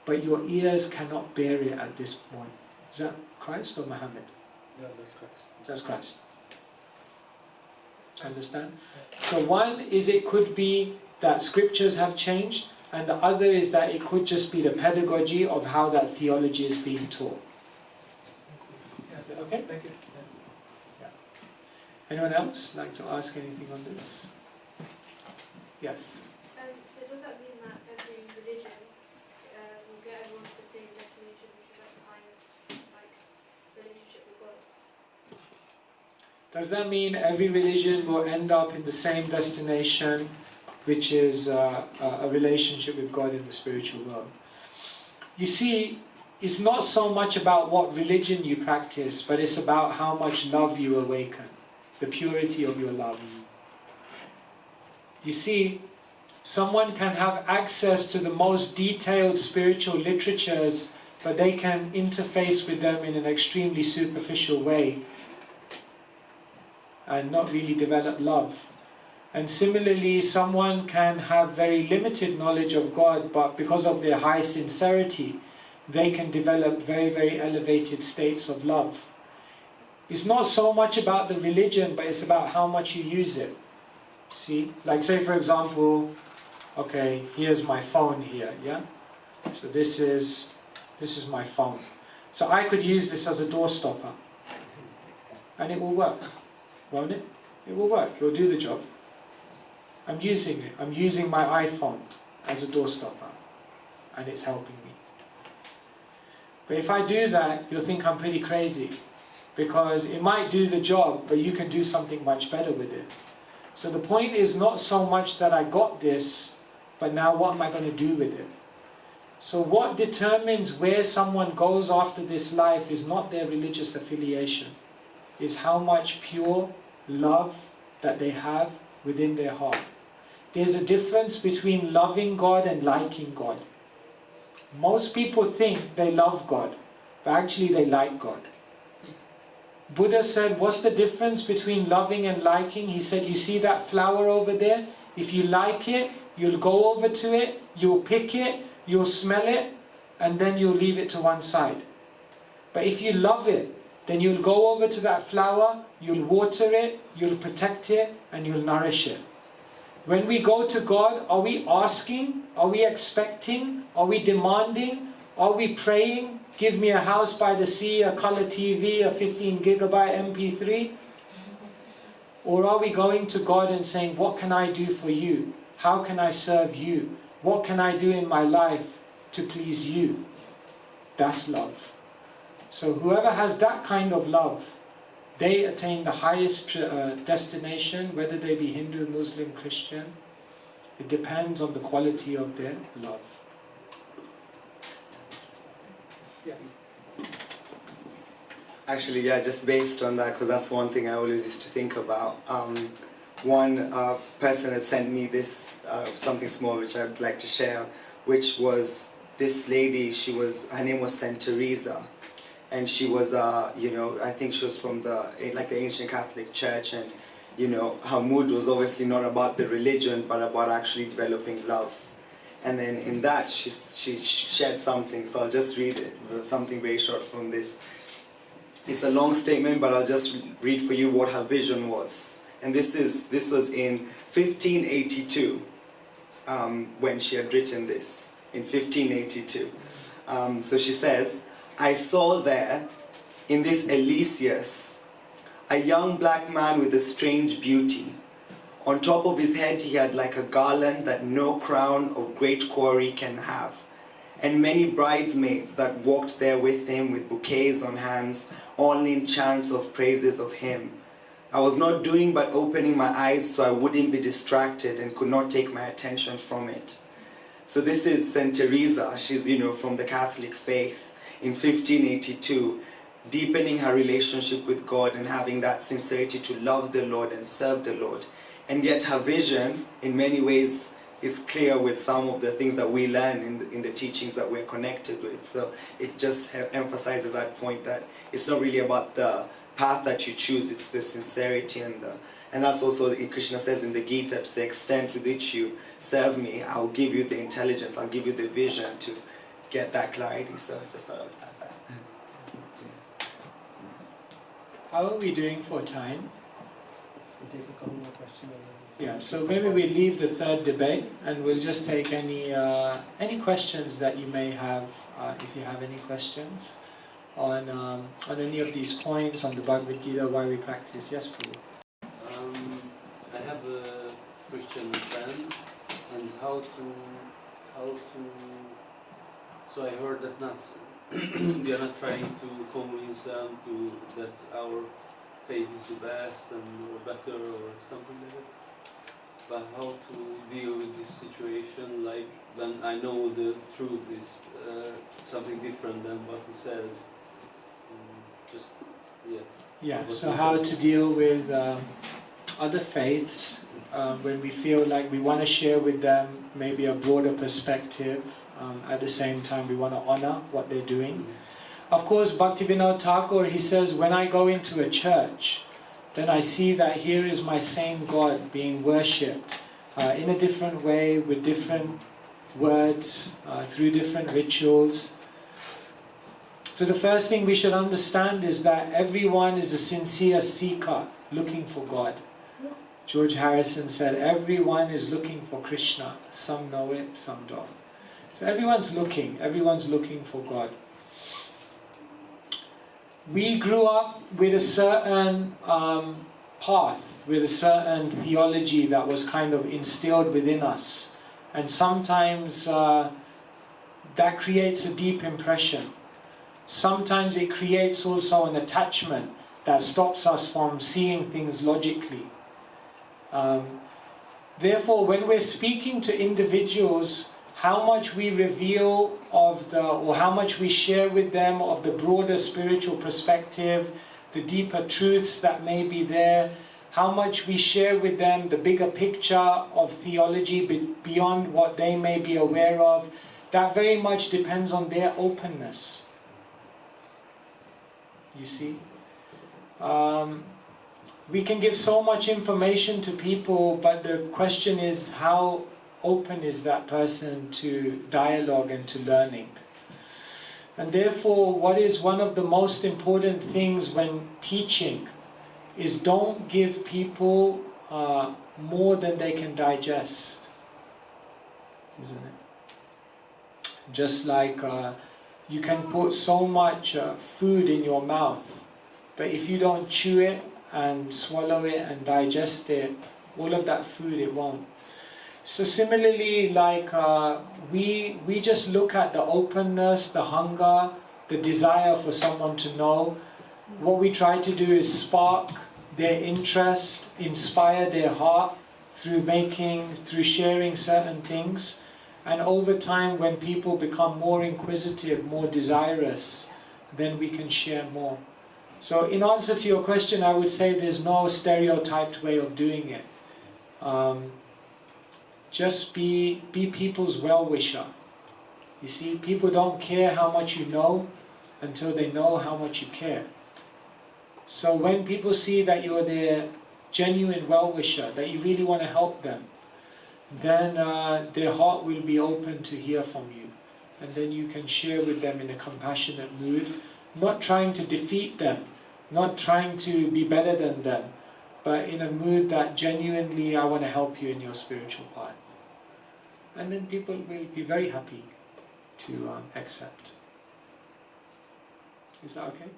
but your ears cannot bear it at this point. Is that Christ or Muhammad? Yeah, that's Christ. That's Christ. Understand? So one is it could be that scriptures have changed, and the other is that it could just be the pedagogy of how that theology is being taught. Okay? Thank you. Yeah. Anyone else like to ask anything on this? Yes. So does that mean that every religion will get everyone to the same destination, which is like the highest relationship with God? Does that mean every religion will end up in the same destination, which is a relationship with God in the spiritual world? You see, it's not so much about what religion you practice, but it's about how much love you awaken, the purity of your love. You see, someone can have access to the most detailed spiritual literatures, but they can interface with them in an extremely superficial way and not really develop love. And similarly, someone can have very limited knowledge of God, but because of their high sincerity, they can develop very, very elevated states of love. It's not so much about the religion, but it's about how much you use it. See? Like say for example, okay, here's my phone here, yeah? So this is my phone. So I could use this as a door stopper. And it will work, won't it? It will work, it will do the job. I'm using it. I'm using my iPhone as a doorstopper, and it's helping me. But if I do that, you'll think I'm pretty crazy, because it might do the job, but you can do something much better with it. So the point is not so much that I got this, but now what am I going to do with it? So what determines where someone goes after this life is not their religious affiliation, is how much pure love that they have within their heart. There's a difference between loving God and liking God. Most people think they love God, but actually they like God. Buddha said, what's the difference between loving and liking? He said, you see that flower over there? If you like it, you'll go over to it, you'll pick it, you'll smell it, and then you'll leave it to one side. But if you love it, then you'll go over to that flower, you'll water it, you'll protect it, and you'll nourish it. When we go to God, are we asking? Are we expecting? Are we demanding? Are we praying? Give me a house by the sea, a color TV, a 15 gigabyte MP3? Or are we going to God and saying, what can I do for you? How can I serve you? What can I do in my life to please you? That's love. So whoever has that kind of love, they attain the highest destination, whether they be Hindu, Muslim, Christian. It depends on the quality of their love. Yeah. Actually, yeah, just based on that, because that's one thing I always used to think about. One person had sent me this, something small which I'd like to share, which was this lady, her name was Saint Teresa. And she was, I think she was from the ancient Catholic Church, and, her mood was obviously not about the religion, but about actually developing love. And then in that, she shared something, so I'll just read it, something very short from this. It's a long statement, but I'll just read for you what her vision was. And this was in 1582, when she had written this, in 1582. So she says, I saw there, in this Elysius, a young black man with a strange beauty. On top of his head he had like a garland that no crown of great quarry can have, and many bridesmaids that walked there with him with bouquets on hands, all in chants of praises of him. I was not doing but opening my eyes so I wouldn't be distracted and could not take my attention from it. So this is Saint Teresa. She's, from the Catholic faith. In 1582, deepening her relationship with God and having that sincerity to love the Lord and serve the Lord. And yet her vision, in many ways, is clear with some of the things that we learn in the teachings that we're connected with. So it just emphasizes that point that it's not really about the path that you choose, it's the sincerity and that's also, Krishna says in the Gita, to the extent with which you serve me, I'll give you the intelligence, I'll give you the vision to get that clarity. So just thought I would add that. How are we doing for time? We'll take a couple more questions. Yeah, so maybe we leave the third debate and we'll just take any questions that you may have, if you have any questions on any of these points, on the Bhagavad Gita, why we practice. Yes, Prabhu. I have a Christian friend, and how to. So I heard that we are not trying to convince them that our faith is the best or better or something like that. But how to deal with this situation, like when I know the truth is something different than what he says. Yeah, so how to deal with other faiths when we feel like we want to share with them maybe a broader perspective. At the same time, we want to honor what they're doing. Of course, Bhaktivinoda Thakur, he says, when I go into a church, then I see that here is my same God being worshipped in a different way, with different words, through different rituals. So the first thing we should understand is that everyone is a sincere seeker looking for God. George Harrison said, everyone is looking for Krishna. Some know it, some don't. So everyone's looking for God. We grew up with a certain path with a certain theology that was kind of instilled within us. And sometimes that creates a deep impression. Sometimes it creates also an attachment that stops us from seeing things logically. Therefore, when we're speaking to individuals, how much we reveal of the, or how much we share with them of the broader spiritual perspective, the deeper truths that may be there, how much we share with them the bigger picture of theology beyond what they may be aware of, that very much depends on their openness. You see? We can give so much information to people, but the question is, how open is that person to dialogue and to learning? And therefore, what is one of the most important things when teaching is don't give people more than they can digest, isn't it? Just like you can put so much food in your mouth, but if you don't chew it and swallow it and digest it, all of that food, it won't. So similarly, like we just look at the openness, the hunger, the desire for someone to know. What we try to do is spark their interest, inspire their heart through sharing certain things. And over time, when people become more inquisitive, more desirous, then we can share more. So in answer to your question, I would say there's no stereotyped way of doing it. Just be people's well-wisher. You see, people don't care how much you know until they know how much you care. So when people see that you're their genuine well-wisher, that you really want to help them, then their heart will be open to hear from you. And then you can share with them in a compassionate mood, not trying to defeat them, not trying to be better than them, but in a mood that genuinely, I want to help you in your spiritual path. And then people will be very happy to accept. Is that okay?